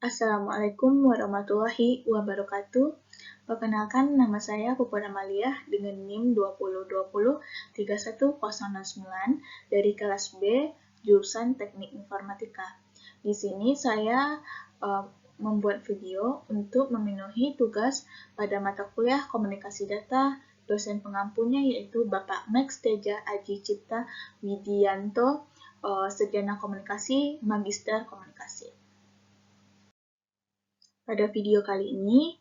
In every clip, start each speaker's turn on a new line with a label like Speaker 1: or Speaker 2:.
Speaker 1: Assalamualaikum warahmatullahi wabarakatuh. Perkenalkan, nama saya Puput Amalia dengan NIM 2020-31009 dari kelas B, jurusan Teknik Informatika. Di sini saya membuat video untuk memenuhi tugas pada mata kuliah Komunikasi Data. Dosen pengampunya yaitu Bapak Max Teja Aji Cipta Widianto, Sarjana Komunikasi, Magister Komunikasi. Pada video kali ini,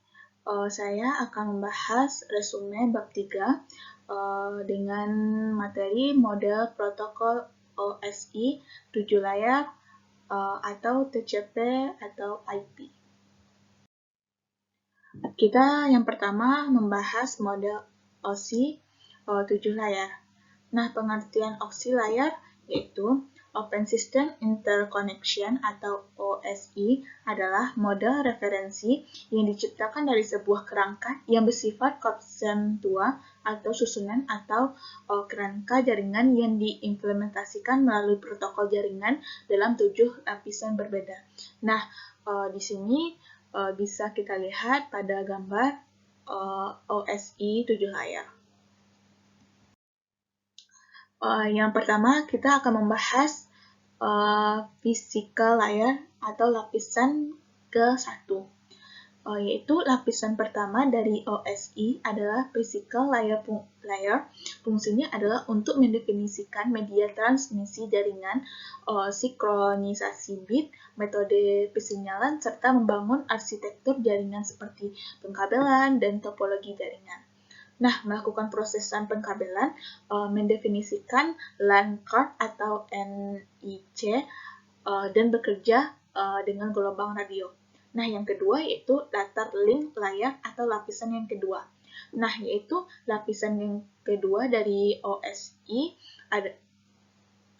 Speaker 1: saya akan membahas resume bab 3 dengan materi model protokol OSI 7 layar atau TCP atau IP. Kita yang pertama membahas model OSI 7 layar. Nah, pengertian OSI layar yaitu Open System Interconnection atau OSI adalah model referensi yang diciptakan dari sebuah kerangka yang bersifat konsentua atau susunan atau kerangka jaringan yang diimplementasikan melalui protokol jaringan dalam 7 lapisan berbeda. Nah, di sini bisa kita lihat pada gambar OSI 7 layar. Yang pertama, kita akan membahas physical layer atau lapisan ke-1. Yaitu lapisan pertama dari OSI adalah physical layer. Fungsinya adalah untuk mendefinisikan media transmisi jaringan, sinkronisasi bit, metode persinyalan, serta membangun arsitektur jaringan seperti pengkabelan dan topologi jaringan. Nah, melakukan prosesan pengkabelan, mendefinisikan LAN card atau NIC, dan bekerja dengan gelombang radio. Nah, yang kedua yaitu latar link layer atau lapisan yang kedua. Nah, yaitu lapisan yang kedua dari OSI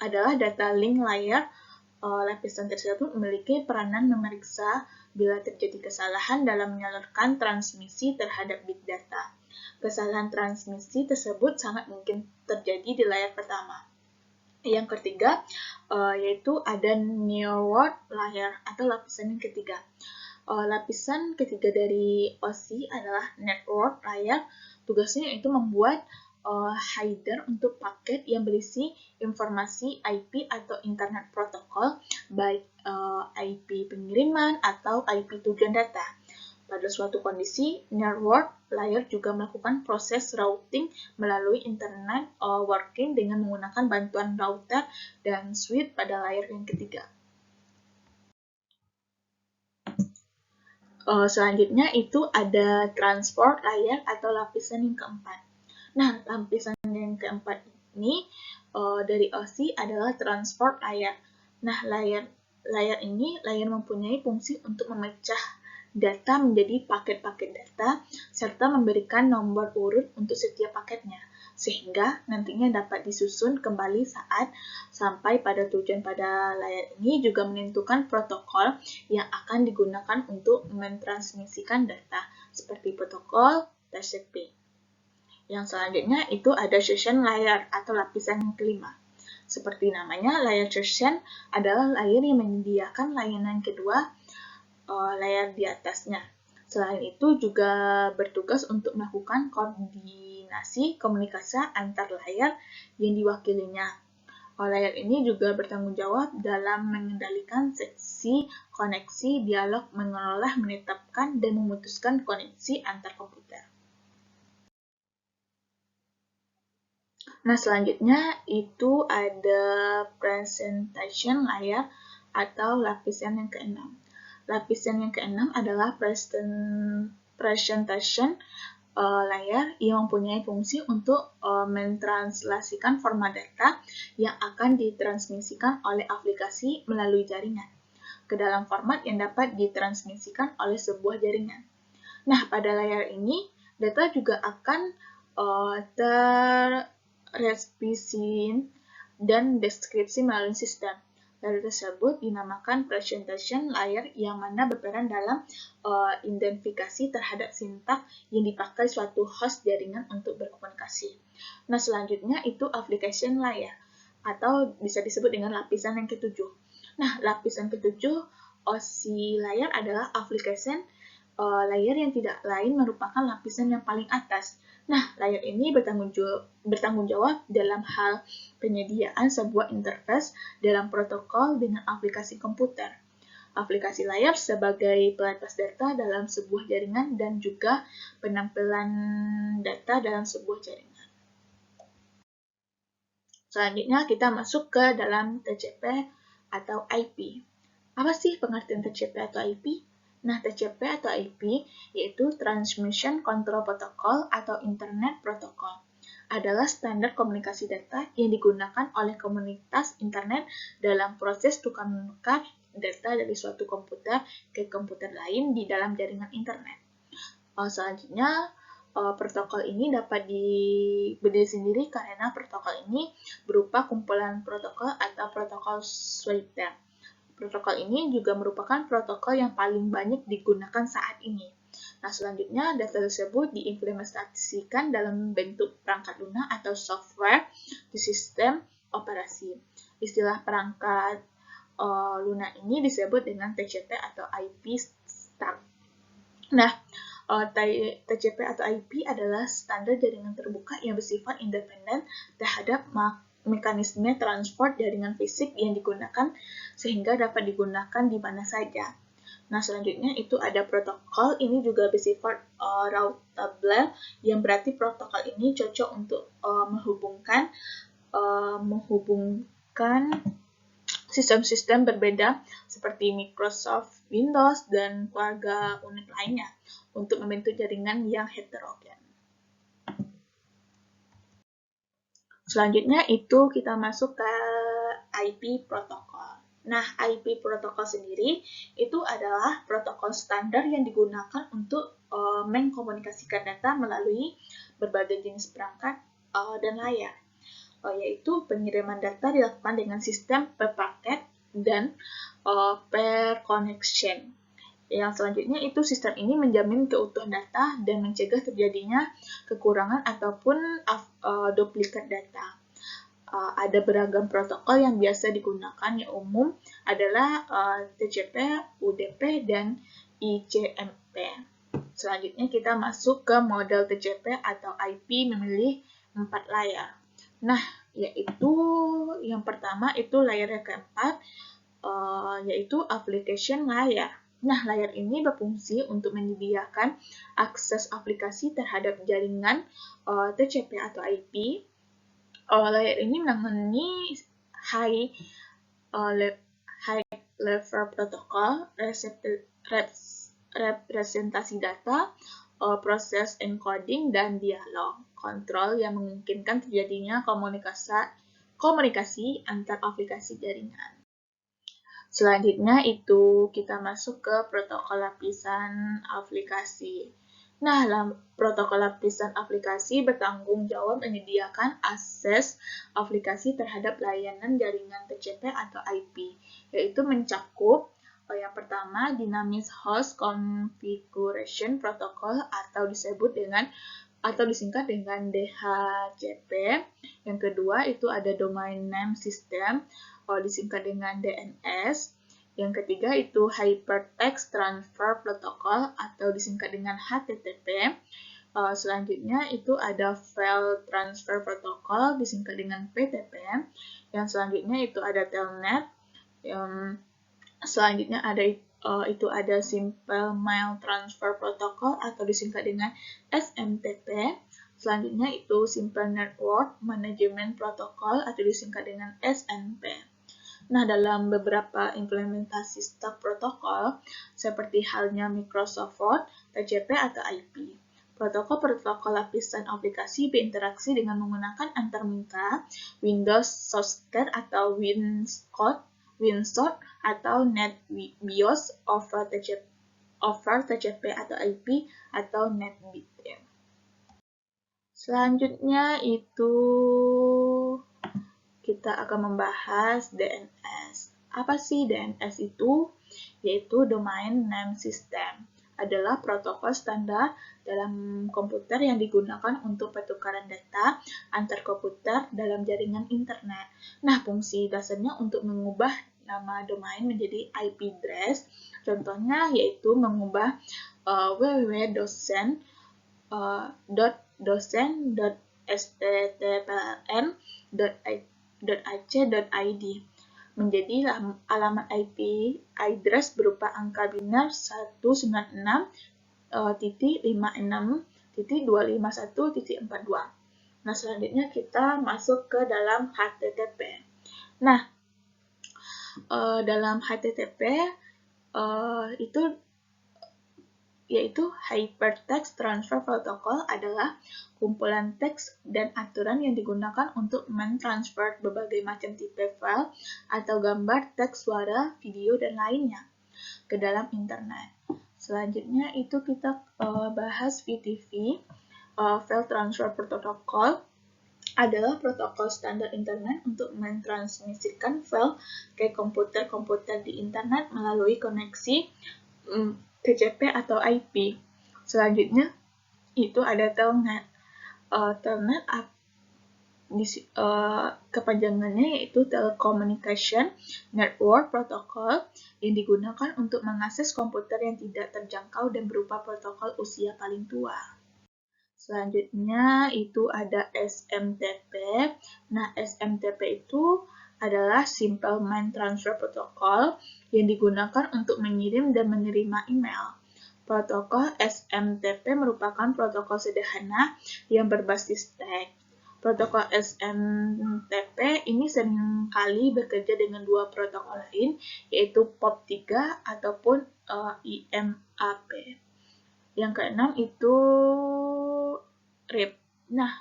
Speaker 1: adalah data link layer. Lapisan tersebut memiliki peranan memeriksa bila terjadi kesalahan dalam menyalurkan transmisi terhadap bit data. Kesalahan transmisi tersebut sangat mungkin terjadi di layar pertama. Yang ketiga, yaitu ada nearward layer atau lapisan yang ketiga. Lapisan ketiga dari OSI adalah network layer. Tugasnya yaitu membuat header untuk paket yang berisi informasi IP atau Internet Protocol, baik IP pengiriman atau IP tujuan data. Pada suatu kondisi, network layer juga melakukan proses routing melalui internet working dengan menggunakan bantuan router dan switch pada layer yang ketiga. Selanjutnya itu ada transport layer atau lapisan yang keempat. Nah, lapisan yang keempat ini dari OSI adalah transport layer. Nah, layer ini mempunyai fungsi untuk memecah data menjadi paket-paket data, serta memberikan nomor urut untuk setiap paketnya, sehingga nantinya dapat disusun kembali saat sampai pada tujuan. Pada layar ini juga menentukan protokol yang akan digunakan untuk mentransmisikan data, seperti protokol TCP. Yang selanjutnya itu ada session layer atau lapisan yang kelima. Seperti namanya, layer session adalah layer yang menyediakan layanan kedua layar di atasnya. Selain itu juga bertugas untuk melakukan koordinasi komunikasi antar layar yang diwakilinya. Layar ini juga bertanggung jawab dalam mengendalikan seksi koneksi, dialog, mengelola, menetapkan, dan memutuskan koneksi antar komputer. Nah, selanjutnya itu ada presentation layer atau lapisan yang keenam. Lapisan yang keenam adalah presentation layer yang mempunyai fungsi untuk mentranslasikan format data yang akan ditransmisikan oleh aplikasi melalui jaringan ke dalam format yang dapat ditransmisikan oleh sebuah jaringan. Nah, pada layar ini, data juga akan terrepresentasi dan deskripsi melalui sistem. Layer tersebut dinamakan presentation layer yang mana berperan dalam identifikasi terhadap sintak yang dipakai suatu host jaringan untuk berkomunikasi. Nah, selanjutnya itu application layer atau bisa disebut dengan lapisan yang ketujuh. Nah, lapisan ketujuh OSI layer adalah application layer yang tidak lain merupakan lapisan yang paling atas. Nah, layer ini bertanggung jawab dalam hal penyediaan sebuah interface dalam protokol dengan aplikasi komputer. Aplikasi layar sebagai pelepas data dalam sebuah jaringan dan juga penampilan data dalam sebuah jaringan. Selanjutnya kita masuk ke dalam TCP atau IP. Apa sih pengertian TCP atau IP? Nah, TCP atau IP yaitu Transmission Control Protocol atau Internet Protocol. Adalah standar komunikasi data yang digunakan oleh komunitas internet dalam proses tukar-menukar data dari suatu komputer ke komputer lain di dalam jaringan internet. Selanjutnya, protokol ini dapat berdiri sendiri karena protokol ini berupa kumpulan protokol atau protokol soliter. Protokol ini juga merupakan protokol yang paling banyak digunakan saat ini. Nah, selanjutnya data tersebut diimplementasikan dalam bentuk perangkat lunak atau software di sistem operasi. Istilah perangkat lunak ini disebut dengan TCP atau IP stack. Nah, TCP atau IP adalah standar jaringan terbuka yang bersifat independen terhadap mekanisme transport jaringan fisik yang digunakan sehingga dapat digunakan di mana saja. Nah, selanjutnya itu ada protokol, ini juga bersifat routable, yang berarti protokol ini cocok untuk menghubungkan sistem-sistem berbeda seperti Microsoft Windows dan keluarga unik lainnya untuk membentuk jaringan yang heterogen. Selanjutnya itu kita masuk ke IP protokol. Nah, IP protokol sendiri itu adalah protokol standar yang digunakan untuk mengkomunikasikan data melalui berbagai jenis perangkat dan layar. Yaitu pengiriman data dilakukan dengan sistem per paket dan per connection. Yang selanjutnya itu sistem ini menjamin keutuhan data dan mencegah terjadinya kekurangan ataupun duplikat data. Ada beragam protokol yang biasa digunakan yang umum adalah TCP, UDP, dan ICMP. Selanjutnya kita masuk ke model TCP atau IP memilih 4 layar. Nah, yaitu yang pertama itu layar yang keempat, yaitu application layer. Nah, layar ini berfungsi untuk menyediakan akses aplikasi terhadap jaringan TCP atau IP. Layar ini menangani high level protokol, representasi data, proses encoding, dan dialog kontrol yang memungkinkan terjadinya komunikasi antar aplikasi jaringan. Selanjutnya itu kita masuk ke protokol lapisan aplikasi. Nah, protokol lapisan aplikasi bertanggung jawab menyediakan akses aplikasi terhadap layanan jaringan TCP atau IP, yaitu mencakup yang pertama Dynamic Host Configuration Protocol atau disingkat dengan DHCP. Yang kedua itu ada Domain Name System, disingkat dengan DNS. Yang ketiga itu Hypertext Transfer Protocol atau disingkat dengan HTTP. Selanjutnya itu ada File Transfer Protocol disingkat dengan PTP. Yang selanjutnya itu ada Telnet. Selanjutnya ada Simple Mail Transfer Protocol atau disingkat dengan SMTP. Selanjutnya itu Simple Network Management Protocol atau disingkat dengan SNP. Nah, dalam beberapa implementasi stack protokol, seperti halnya Microsoft Word, TCP atau IP, protokol lapisan aplikasi berinteraksi dengan menggunakan antarmuka Windows Software atau WinSource atau NetBIOS over TCP atau IP atau NetBIT. Selanjutnya itu kita akan membahas DNS. Apa sih DNS itu? Yaitu Domain Name System. Adalah protokol standar dalam komputer yang digunakan untuk pertukaran data antar komputer dalam jaringan internet. Nah, fungsi dasarnya untuk mengubah nama domain menjadi IP address. Contohnya yaitu mengubah www.dosen.sttpln.ac.id menjadi alamat IP address berupa angka binar 196.56.251.42. Nah, selanjutnya kita masuk ke dalam HTTP. Nah, dalam HTTP itu yaitu Hypertext Transfer Protocol adalah kumpulan teks dan aturan yang digunakan untuk mentransfer berbagai macam tipe file atau gambar, teks, suara, video, dan lainnya ke dalam internet. Selanjutnya itu kita bahas VTP, File Transfer Protocol adalah protokol standar internet untuk mentransmisikan file ke komputer-komputer di internet melalui koneksi TCP atau IP. Selanjutnya itu ada Telnet. Telnet kepanjangannya yaitu Telecommunication Network Protocol yang digunakan untuk mengakses komputer yang tidak terjangkau dan berupa protokol usia paling tua. Selanjutnya itu ada SMTP. Nah, SMTP itu adalah Simple Mail Transfer Protocol yang digunakan untuk mengirim dan menerima email. Protokol SMTP merupakan protokol sederhana yang berbasis teks. Protokol SMTP ini seringkali bekerja dengan dua protokol lain, yaitu POP3 ataupun IMAP. Yang keenam itu RIP. Nah,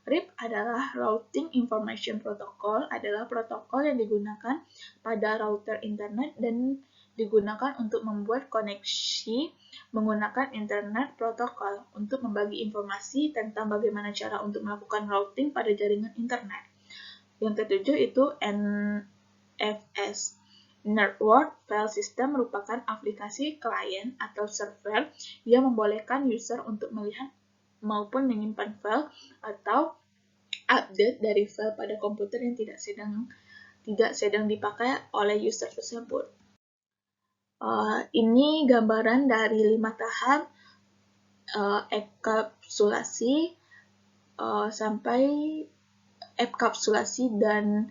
Speaker 1: RIP adalah Routing Information Protocol, adalah protokol yang digunakan pada router internet dan digunakan untuk membuat koneksi menggunakan internet protokol untuk membagi informasi tentang bagaimana cara untuk melakukan routing pada jaringan internet. Yang ketujuh itu NFS. Network File System merupakan aplikasi klien atau server yang membolehkan user untuk melihat maupun menyimpan file atau update dari file pada komputer yang tidak sedang dipakai oleh user tersebut. Ini gambaran dari 5 tahap enkapsulasi sampai enkapsulasi dan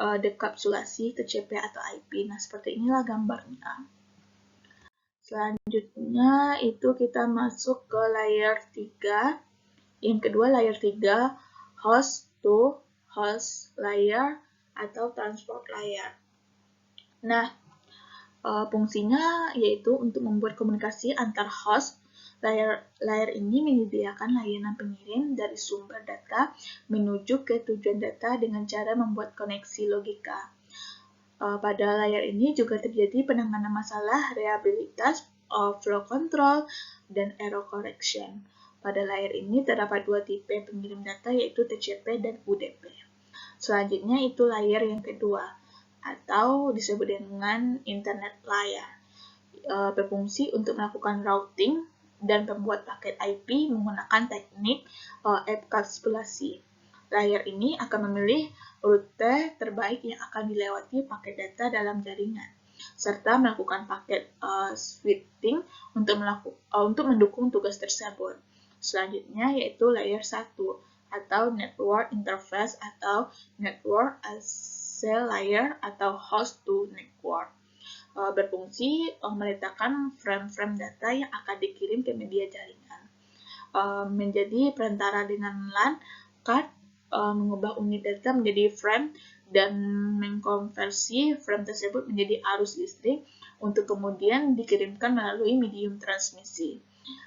Speaker 1: dekapsulasi TCP atau IP. Nah, seperti inilah gambarnya. Selanjutnya itu kita masuk ke layer 3. Yang kedua layer 3, host to host layer atau transport layer. Nah, fungsinya yaitu untuk membuat komunikasi antar host. Layer ini menyediakan layanan pengirim dari sumber data menuju ke tujuan data dengan cara membuat koneksi logika. Pada layar ini juga terjadi penanganan masalah reliabilitas, flow control, dan error correction. Pada layar ini terdapat dua tipe pengirim data yaitu TCP dan UDP. Selanjutnya itu layer yang kedua atau disebut dengan internet layer. Berfungsi untuk melakukan routing dan membuat paket IP menggunakan teknik enkapsulasi. Layar ini akan memilih rute terbaik yang akan dilewati paket data dalam jaringan, serta melakukan paket switching untuk mendukung tugas tersebut. Selanjutnya yaitu layer 1 atau network interface atau network as a layer atau host to network. Berfungsi meletakkan frame-frame data yang akan dikirim ke media jaringan. Menjadi perantara dengan LAN card, mengubah unit data menjadi frame dan mengkonversi frame tersebut menjadi arus listrik untuk kemudian dikirimkan melalui medium transmisi.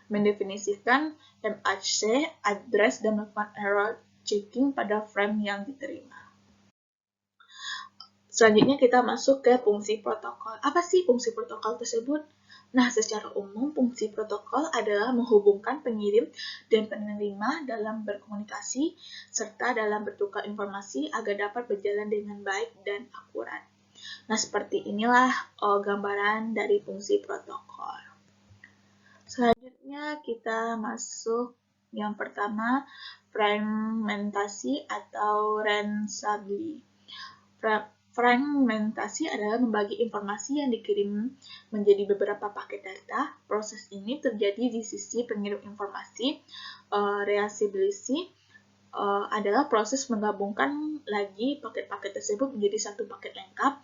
Speaker 1: Mendefinisikan MHC, address, dan melakukan error checking pada frame yang diterima. Selanjutnya kita masuk ke fungsi protokol. Apa sih fungsi protokol tersebut? Nah, secara umum fungsi protokol adalah menghubungkan pengirim dan penerima dalam berkomunikasi serta dalam bertukar informasi agar dapat berjalan dengan baik dan akurat. Nah, seperti inilah gambaran dari fungsi protokol. Selanjutnya kita masuk yang pertama, fragmentasi atau randomly. Fragmentasi adalah membagi informasi yang dikirim menjadi beberapa paket data. Proses ini terjadi di sisi pengirim informasi. Reassemblage adalah proses menggabungkan lagi paket-paket tersebut menjadi satu paket lengkap.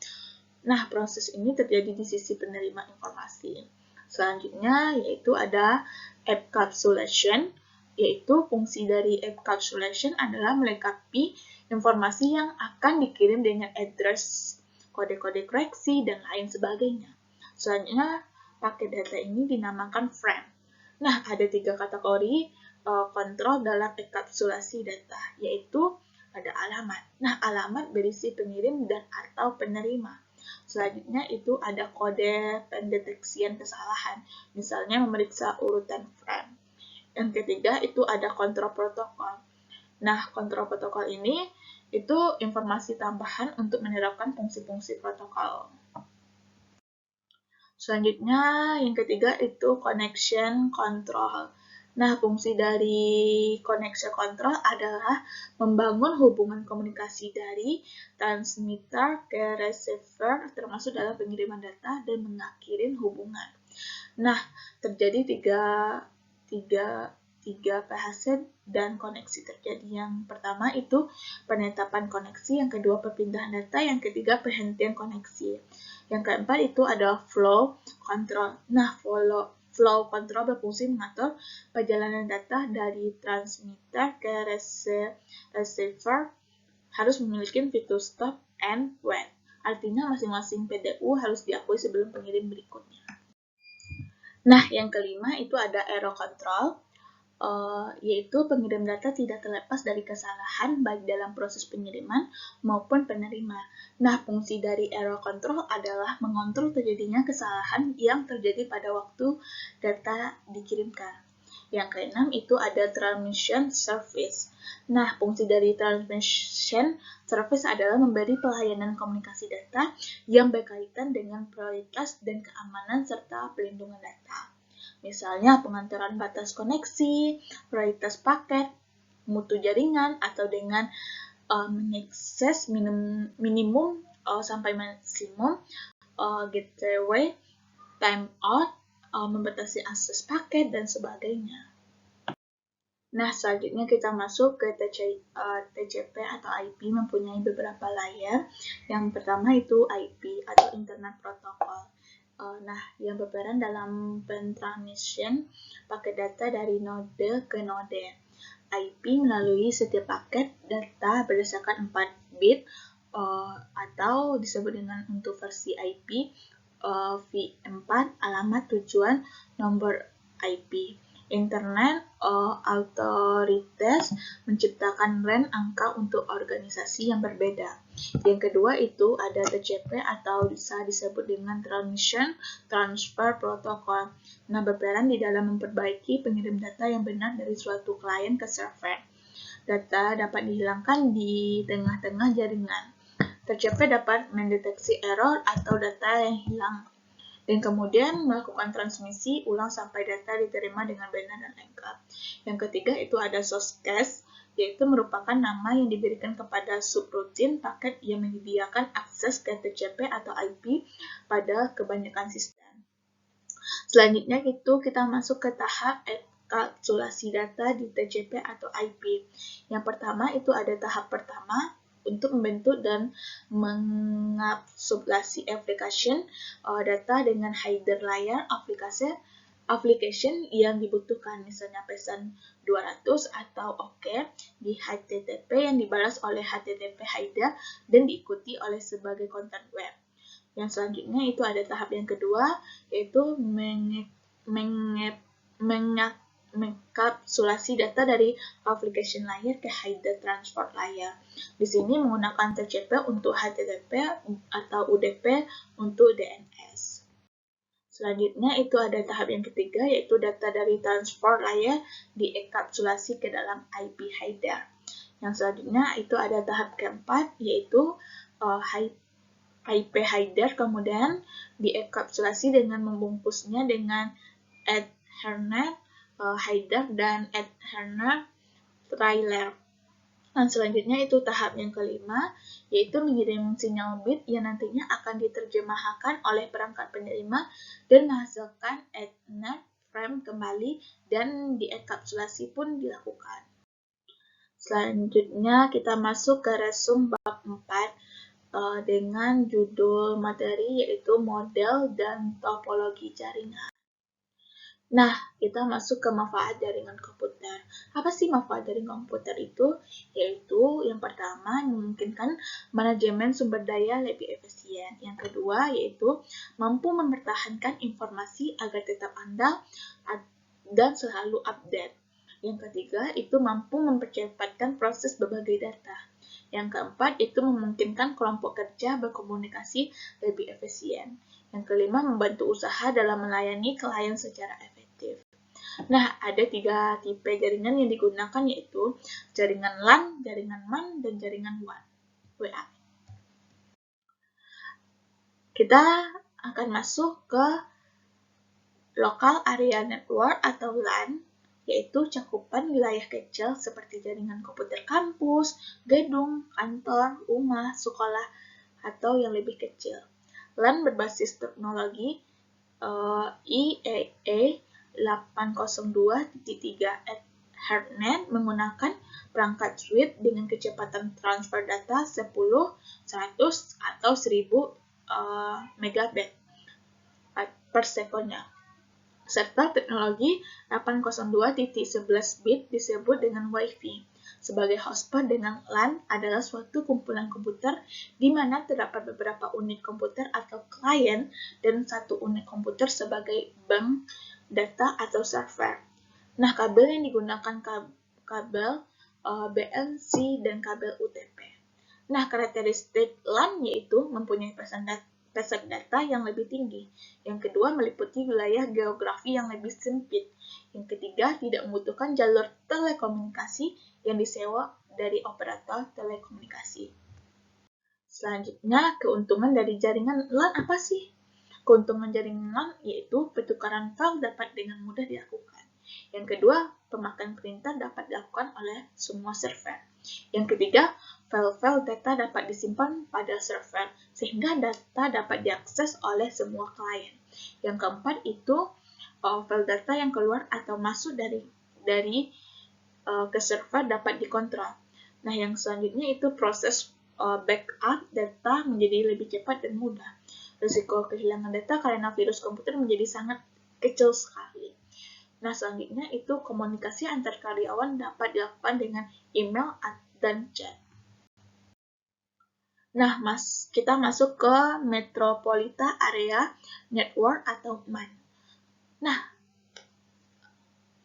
Speaker 1: Nah, proses ini terjadi di sisi penerima informasi. Selanjutnya yaitu ada encapsulation, yaitu fungsi dari encapsulation adalah melengkapi informasi yang akan dikirim dengan address, kode-kode koreksi, dan lain sebagainya. Selanjutnya, paket data ini dinamakan frame. Nah, ada 3 kategori kontrol dalam enkapsulasi data, yaitu ada alamat. Nah, alamat berisi pengirim dan atau penerima. Selanjutnya itu ada kode pendeteksian kesalahan, misalnya memeriksa urutan frame. Yang ketiga itu ada kontrol protokol. Nah, kontrol protokol ini itu informasi tambahan untuk menerapkan fungsi-fungsi protokol. Selanjutnya, yang ketiga itu connection control. Nah, fungsi dari connection control adalah membangun hubungan komunikasi dari transmitter ke receiver, termasuk dalam pengiriman data dan mengakhirin hubungan. Nah, terjadi tiga fase dan koneksi terjadi. Yang pertama itu penetapan koneksi, yang kedua perpindahan data, yang ketiga penghentian koneksi. Yang keempat itu ada flow control. Nah, flow control berfungsi mengatur perjalanan data dari transmitter ke receiver harus memiliki fitur stop and wait. Artinya masing-masing PDU harus diakui sebelum pengirim berikutnya. Nah, yang kelima itu ada error control, yaitu pengirim data tidak terlepas dari kesalahan baik dalam proses pengiriman maupun penerima. Nah, fungsi dari error control adalah mengontrol terjadinya kesalahan yang terjadi pada waktu data dikirimkan. Yang keenam itu ada transmission service. Nah, fungsi dari transmission service adalah memberi pelayanan komunikasi data yang berkaitan dengan prioritas dan keamanan serta pelindungan data. Misalnya pengantaran batas koneksi, prioritas paket, mutu jaringan, atau dengan mengakses minimum sampai maksimum, gateway, timeout, membatasi akses paket, dan sebagainya. Nah, selanjutnya kita masuk ke TCP atau IP mempunyai beberapa layer. Yang pertama itu IP atau Internet Protocol. Nah, yang berperan dalam pentransmission paket data dari node ke node. IP melalui setiap paket data berdasarkan 4 bit atau disebut dengan untuk versi IP v4, alamat, tujuan, nomor IP. Internet Authorities menciptakan RAN angka untuk organisasi yang berbeda. Yang kedua itu ada TCP atau bisa disebut dengan Transmission Transfer Protocol. Nah, berperan di dalam memperbaiki pengirim data yang benar dari suatu klien ke server. Data dapat dihilangkan di tengah-tengah jaringan. TCP dapat mendeteksi error atau data yang hilang, dan kemudian melakukan transmisi ulang sampai data diterima dengan benar dan lengkap. Yang ketiga itu ada source cache, yaitu merupakan nama yang diberikan kepada subroutine paket yang menyediakan akses ke TCP atau IP pada kebanyakan sistem. Selanjutnya itu kita masuk ke tahap enkapsulasi data di TCP atau IP. Yang pertama itu ada tahap pertama, untuk membentuk dan mengabsorpsi application data dengan header layer application yang dibutuhkan, misalnya pesan 200 atau OK di HTTP yang dibalas oleh HTTP header dan diikuti oleh sebagai konten web. Yang selanjutnya itu ada tahap yang kedua, yaitu mengkapsulasi data dari application layer ke header transport layer. Di sini menggunakan TCP untuk HTTP atau UDP untuk DNS. Selanjutnya itu ada tahap yang ketiga, yaitu data dari transport layer dienkapsulasi ke dalam IP header. Yang selanjutnya itu ada tahap keempat, yaitu IP header kemudian dienkapsulasi dengan membungkusnya dengan Ethernet header dan Ethernet trailer. Nah, selanjutnya itu tahap yang kelima, yaitu mengirim sinyal bit yang nantinya akan diterjemahkan oleh perangkat penerima dan menghasilkan EThernet frame kembali dan dienkapsulasi pun dilakukan. Selanjutnya kita masuk ke resume bab 4 dengan judul materi yaitu model dan topologi jaringan. Nah, kita masuk ke manfaat jaringan komputer. Apa sih manfaat jaringan komputer itu? Yaitu yang pertama, memungkinkan manajemen sumber daya lebih efisien. Yang kedua, yaitu mampu mempertahankan informasi agar tetap andal dan selalu update. Yang ketiga, itu mampu mempercepatkan proses berbagai data. Yang keempat, itu memungkinkan kelompok kerja berkomunikasi lebih efisien. Yang kelima, membantu usaha dalam melayani klien secara efektif. Nah, ada 3 tipe jaringan yang digunakan, yaitu jaringan LAN, jaringan MAN, dan jaringan WA. Kita akan masuk ke Local Area Network atau LAN, yaitu cakupan wilayah kecil seperti jaringan komputer kampus, gedung, kantor, rumah, sekolah, atau yang lebih kecil. LAN berbasis teknologi IEEE 802.3 Ethernet menggunakan perangkat switch dengan kecepatan transfer data 10, 100, atau 1000 megabit per sekonnya. Serta teknologi 802.11 bit disebut dengan Wi-Fi. Sebagai hotspot dengan LAN adalah suatu kumpulan komputer di mana terdapat beberapa unit komputer atau klien dan satu unit komputer sebagai bank data atau server. Nah, kabel yang digunakan kabel BNC dan kabel UTP. Nah, karakteristik LAN yaitu mempunyai pesan data yang lebih tinggi. Yang kedua, meliputi wilayah geografi yang lebih sempit. Yang ketiga, tidak membutuhkan jalur telekomunikasi yang disewa dari operator telekomunikasi. Selanjutnya, keuntungan dari jaringan LAN apa sih? Keuntungan jaringan LAN yaitu pertukaran file dapat dengan mudah dilakukan. Yang kedua, pemakaian perintah dapat dilakukan oleh semua server. Yang ketiga, file-file data dapat disimpan pada server, sehingga data dapat diakses oleh semua klien. Yang keempat itu, file data yang keluar atau masuk dari ke server dapat dikontrol. Nah, yang selanjutnya itu proses backup data menjadi lebih cepat dan mudah. Risiko kehilangan data karena virus komputer menjadi sangat kecil sekali. Nah, selanjutnya itu komunikasi antar karyawan dapat dilakukan dengan email dan chat. Nah, kita masuk ke Metropolitan Area Network atau MAN. Nah,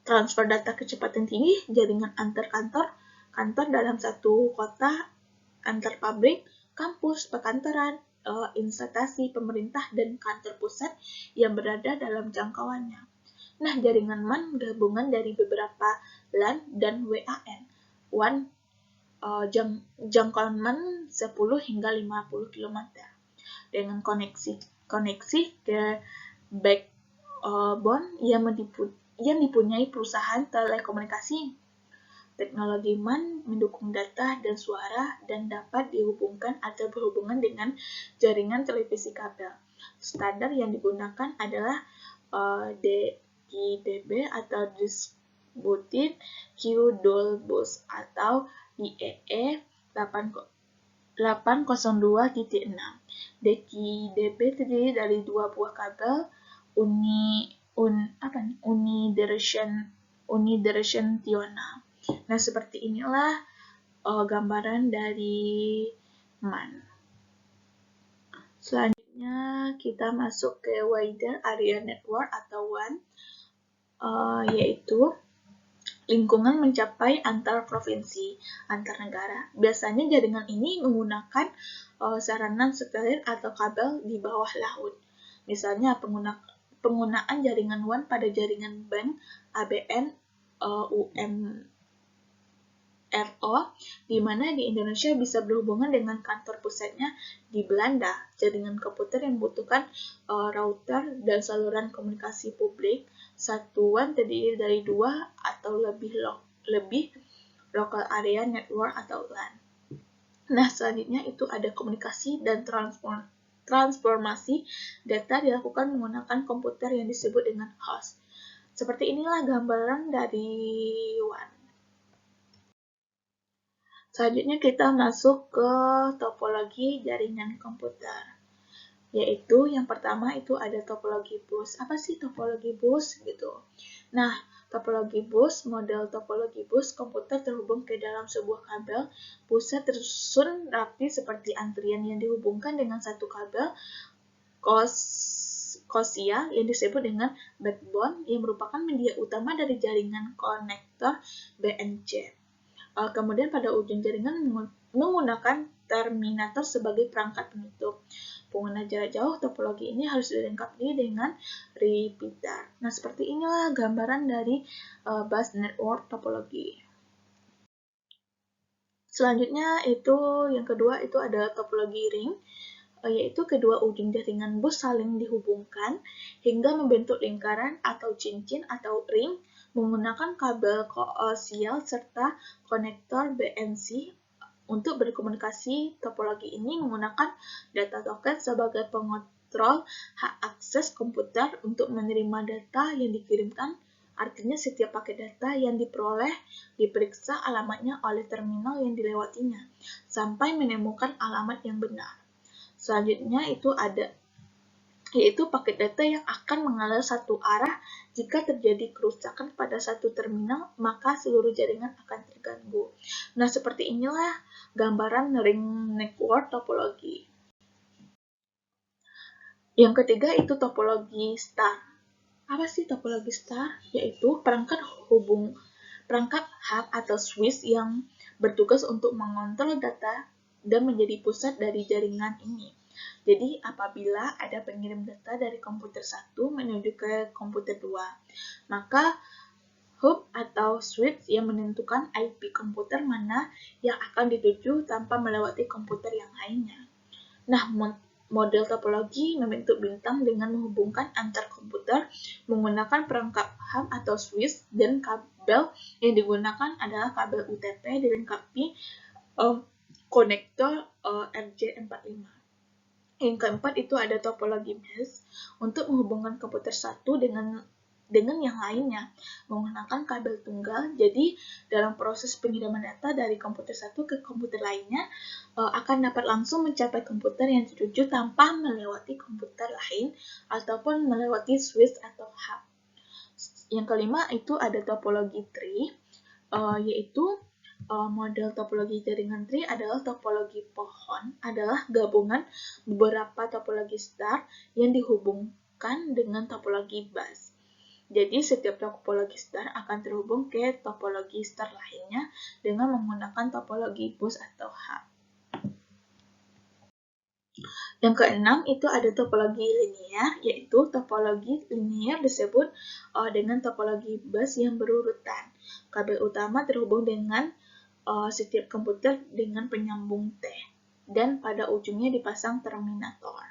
Speaker 1: transfer data kecepatan tinggi, jaringan antar kantor dalam satu kota, antar pabrik, kampus, perkantoran, instansi pemerintah, dan kantor pusat yang berada dalam jangkauannya. Nah, jaringan MAN gabungan dari beberapa LAN dan WAN. Jangkauan MAN 10 hingga 50 km dengan koneksi ke backbone yang dipunyai perusahaan telekomunikasi. Teknologi MAN mendukung data dan suara dan dapat dihubungkan atau berhubungan dengan jaringan televisi kabel. Standar yang digunakan adalah DIDB atau Distributed Queue-Dual Bus atau IEEE 802.6. DIDB terdiri dari 2 buah kabel unidirectional. Nah, seperti inilah gambaran dari MAN. Selanjutnya kita masuk ke Wider Area Network atau WAN, yaitu lingkungan mencapai antar provinsi, antar negara. Biasanya jaringan ini menggunakan saranan satelit atau kabel di bawah laut. Misalnya penggunaan jaringan WAN pada jaringan bank ABN UMRO, di mana di Indonesia bisa berhubungan dengan kantor pusatnya di Belanda. Jaringan komputer yang membutuhkan router dan saluran komunikasi publik. Satuan terdiri dari 2 atau lebih Local Area Network atau LAN. Nah, selanjutnya itu ada komunikasi dan transformasi data dilakukan menggunakan komputer yang disebut dengan host. Seperti inilah gambaran dari WAN. Selanjutnya kita masuk ke topologi jaringan komputer, yaitu yang pertama itu ada topologi bus. Apa sih topologi bus gitu? Nah, topologi bus, model topologi bus, komputer terhubung ke dalam sebuah kabel, busnya tersusun rapi seperti antrian yang dihubungkan dengan satu kabel koaksial yang disebut dengan backbone yang merupakan media utama dari jaringan konektor BNC. Kemudian pada ujung jaringan menggunakan terminator sebagai perangkat penutup. Pengguna jarak jauh topologi ini harus dilengkapi dengan repeater. Nah, seperti inilah gambaran dari bus network topologi. Selanjutnya itu yang kedua itu ada topologi ring, yaitu kedua ujung jaringan bus saling dihubungkan hingga membentuk lingkaran atau cincin atau ring menggunakan kabel koaksial serta konektor BNC. Untuk berkomunikasi, topologi ini menggunakan data token sebagai pengontrol hak akses komputer untuk menerima data yang dikirimkan. Artinya setiap paket data yang diperoleh diperiksa alamatnya oleh terminal yang dilewatinya sampai menemukan alamat yang benar. Selanjutnya itu ada yaitu paket data yang akan mengalir satu arah. Jika terjadi kerusakan pada satu terminal, maka seluruh jaringan akan terganggu. Nah, seperti inilah gambaran ring network topologi. Yang ketiga itu topologi star. Apa sih topologi star? Yaitu perangkat hub atau switch yang bertugas untuk mengontrol data dan menjadi pusat dari jaringan ini. Jadi, apabila ada pengirim data dari komputer 1 menuju ke komputer 2, maka hub atau switch yang menentukan IP komputer mana yang akan dituju tanpa melewati komputer yang lainnya. Nah, model topologi membentuk bintang dengan menghubungkan antar komputer menggunakan perangkat hub atau switch, dan kabel yang digunakan adalah kabel UTP dilengkapi konektor RJ45. Yang keempat itu ada topologi mesh untuk menghubungkan komputer satu dengan yang lainnya menggunakan kabel tunggal. Jadi dalam proses pengiriman data dari komputer satu ke komputer lainnya akan dapat langsung mencapai komputer yang dituju tanpa melewati komputer lain ataupun melewati switch atau hub. Yang kelima itu ada topologi tree, yaitu model topologi jaringan tree adalah topologi pohon, adalah gabungan beberapa topologi star yang dihubungkan dengan topologi bus. Jadi setiap topologi star akan terhubung ke topologi star lainnya dengan menggunakan topologi bus atau hub. Yang keenam itu ada topologi linear, yaitu topologi linear disebut dengan topologi bus yang berurutan. Kabel utama terhubung dengan setiap komputer dengan penyambung T, dan pada ujungnya dipasang terminator.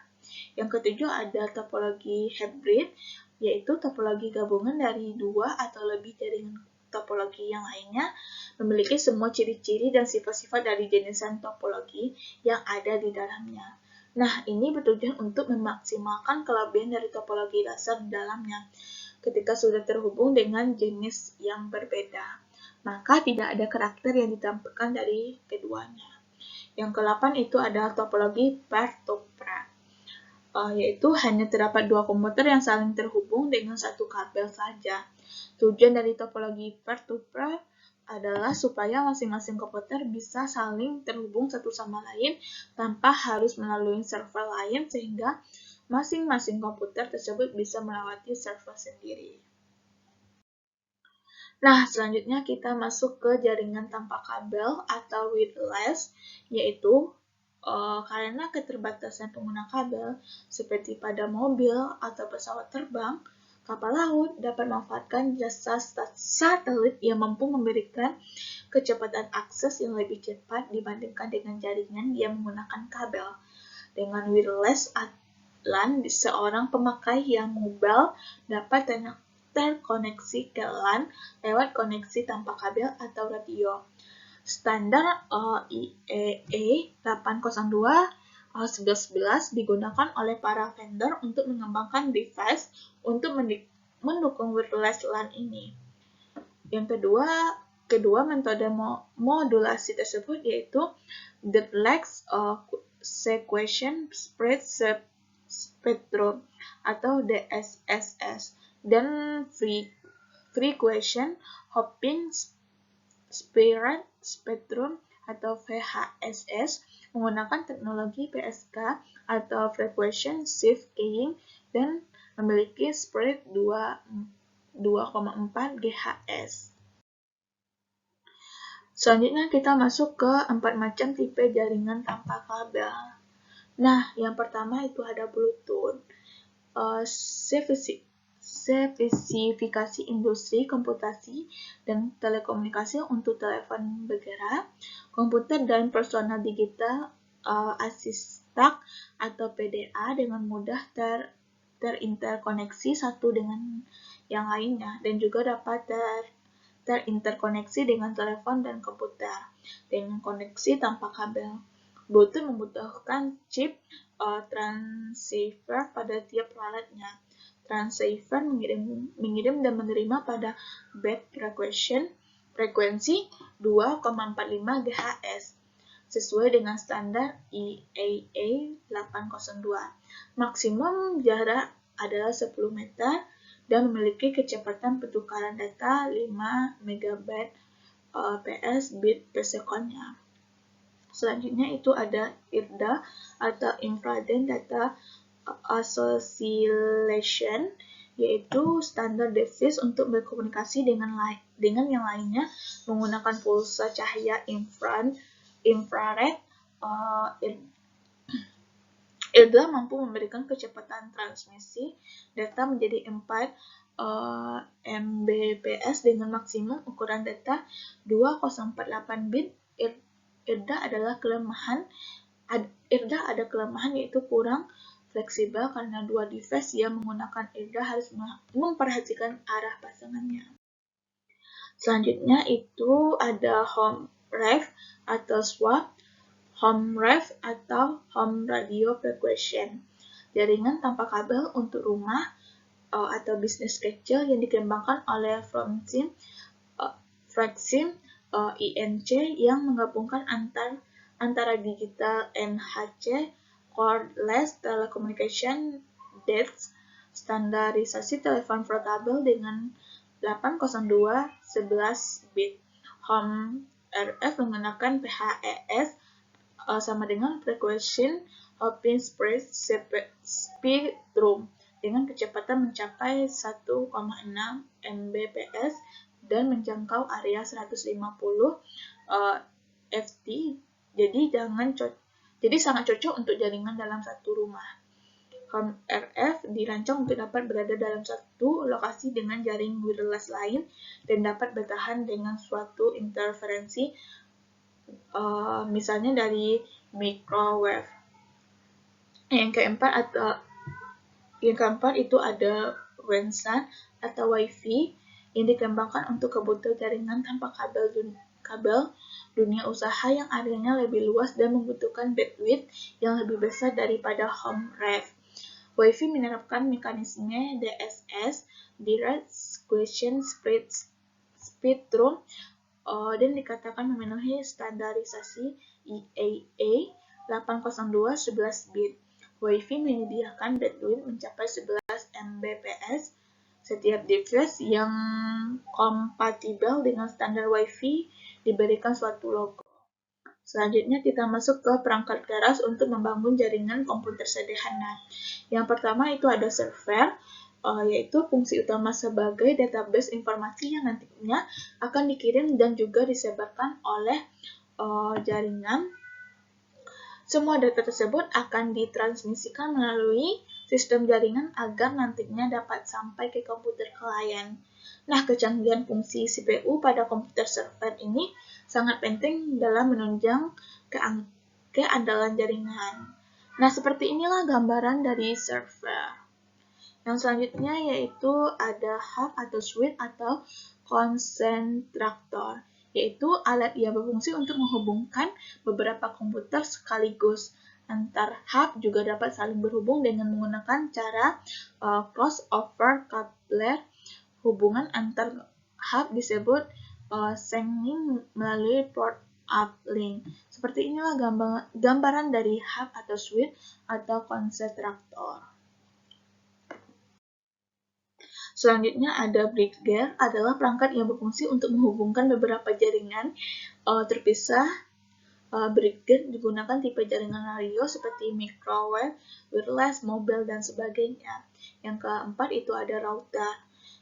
Speaker 1: Yang ketujuh ada topologi hybrid, yaitu topologi gabungan dari dua atau lebih jaringan topologi yang lainnya, memiliki semua ciri-ciri dan sifat-sifat dari jenisan topologi yang ada di dalamnya. Nah, ini bertujuan untuk memaksimalkan kelebihan dari topologi dasar di dalamnya. Ketika sudah terhubung dengan jenis yang berbeda, maka tidak ada karakter yang ditampilkan dari keduanya. Yang ke-8 itu adalah topologi pair-to-pair, yaitu hanya terdapat dua komputer yang saling terhubung dengan satu kabel saja. Tujuan dari topologi pair-to-pair adalah supaya masing-masing komputer bisa saling terhubung satu sama lain tanpa harus melalui server lain, sehingga masing-masing komputer tersebut bisa melewati server sendiri. Nah, selanjutnya kita masuk ke jaringan tanpa kabel atau wireless, yaitu karena keterbatasan pengguna kabel, seperti pada mobil atau pesawat terbang, kapal laut dapat memanfaatkan jasa satelit yang mampu memberikan kecepatan akses yang lebih cepat dibandingkan dengan jaringan yang menggunakan kabel. Dengan wireless LAN, seorang pemakai yang mobile dapat terkoneksi ke LAN lewat koneksi tanpa kabel atau radio. Standar IEEE 802.11 digunakan oleh para vendor untuk mengembangkan device untuk mendukung wireless LAN ini. Yang kedua metode modulasi tersebut yaitu Duplex Sequential Spread Spectrum atau DSSS dan Frequency Hopping Spread Spectrum atau VHSS menggunakan teknologi PSK atau Frequency Shift Keying dan memiliki spread 2,4 GHz. Selanjutnya kita masuk ke 4 macam tipe jaringan tanpa kabel. Nah, yang pertama itu ada Bluetooth. Spesifikasi industri komputasi dan telekomunikasi untuk telepon bergerak, komputer dan personal digital assistant atau PDA dengan mudah terinterkoneksi satu dengan yang lainnya dan juga dapat terinterkoneksi dengan telepon dan komputer dengan koneksi tanpa kabel. Bluetooth membutuhkan chip transceiver pada tiap alatnya. Transceiver mengirim dan menerima pada band frekuensi 2,45 GHz sesuai dengan standar IEEE 802. Maksimum jarak adalah 10 meter dan memiliki kecepatan pertukaran data 5 Mbps bit per second-nya. Selanjutnya itu ada IRDA atau Infrared Data Association, yaitu standar device untuk berkomunikasi dengan yang lainnya menggunakan pulsa cahaya infrared. IRDA mampu memberikan kecepatan transmisi data menjadi 4 Mbps dengan maksimum ukuran data 2048 bit. IRDA ada kelemahan yaitu kurang fleksibel karena dua device yang menggunakan IRDA harus memperhatikan arah pasangannya. Selanjutnya itu ada home ref atau swap, home ref atau home radio frequency, jaringan tanpa kabel untuk rumah atau bisnis kecil yang dikembangkan oleh Fraxim INC yang menggabungkan antara digital NHC, cordless telecommunication DETS, standarisasi telepon portable dengan 802.11 bit. Home RF menggunakan PHES sama dengan Frequency Hopping Spread Spectrum dengan kecepatan mencapai 1,6 Mbps dan menjangkau area 150 Ft. Jadi sangat cocok untuk jaringan dalam satu rumah. Home RF dirancang untuk dapat berada dalam satu lokasi dengan jaring wireless lain dan dapat bertahan dengan suatu interferensi, misalnya dari microwave. Yang keempat itu ada WAN atau Wi-Fi yang dikembangkan untuk kebutuhan jaringan tanpa kabel dunia usaha yang areanya lebih luas dan membutuhkan bandwidth yang lebih besar daripada home ref. Wi-Fi menerapkan mekanisme DSS, Direct Sequential Spectrum, dan dikatakan memenuhi standarisasi IEEE 802.11 bit. Wi-Fi menyediakan bandwidth mencapai 11 Mbps. Setiap device yang kompatibel dengan standar Wi-Fi diberikan suatu logo. Selanjutnya kita masuk ke perangkat keras untuk membangun jaringan komputer sederhana. Yang pertama itu ada server, yaitu fungsi utama sebagai database informasi yang nantinya akan dikirim dan juga disebarkan oleh jaringan. Semua data tersebut akan ditransmisikan melalui sistem jaringan agar nantinya dapat sampai ke komputer klien. Nah, kecanggihan fungsi CPU pada komputer server ini sangat penting dalam menunjang keandalan jaringan. Nah, seperti inilah gambaran dari server. Yang selanjutnya yaitu ada hub atau switch atau konsentrator, yaitu alat yang berfungsi untuk menghubungkan beberapa komputer sekaligus. Antar hub juga dapat saling berhubung dengan menggunakan cara crossover coupler. Hubungan antar hub disebut syncing melalui port uplink. Seperti inilah gambaran dari hub atau switch atau konsentrator. Selanjutnya ada bridge-gear, adalah perangkat yang berfungsi untuk menghubungkan beberapa jaringan terpisah. Bridge-gear digunakan tipe jaringan radio seperti microwave, wireless, mobile, dan sebagainya. Yang keempat itu ada router,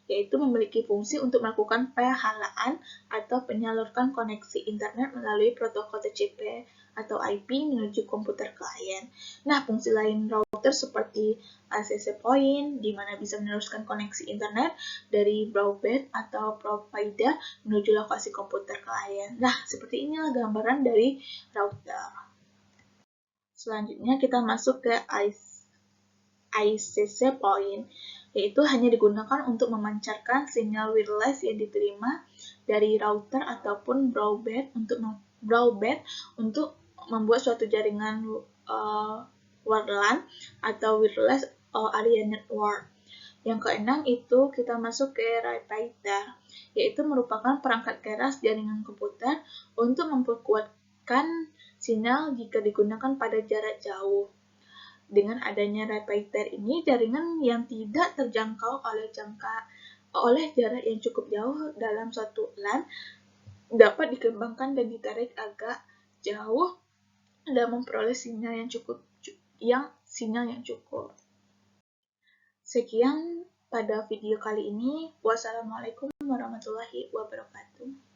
Speaker 1: yaitu memiliki fungsi untuk melakukan penghalaan atau menyalurkan koneksi internet melalui protokol TCP atau IP menuju komputer klien. Nah, fungsi lain router seperti access point, di mana bisa meneruskan koneksi internet dari broadband atau provider menuju lokasi komputer klien. Nah, seperti inilah gambaran dari router. Selanjutnya kita masuk ke access point, yaitu hanya digunakan untuk memancarkan sinyal wireless yang diterima dari router ataupun broadband untuk membuat suatu jaringan WLAN atau wireless area network. Yang keenam itu kita masuk ke repeater, yaitu merupakan perangkat keras jaringan komputer untuk memperkuatkan sinyal jika digunakan pada jarak jauh. Dengan adanya repeater ini, jaringan yang tidak terjangkau oleh jarak yang cukup jauh dalam suatu LAN dapat dikembangkan dan ditarik agak jauh dan memperoleh sinyal yang cukup. Sekian pada video kali ini. Wassalamualaikum warahmatullahi wabarakatuh.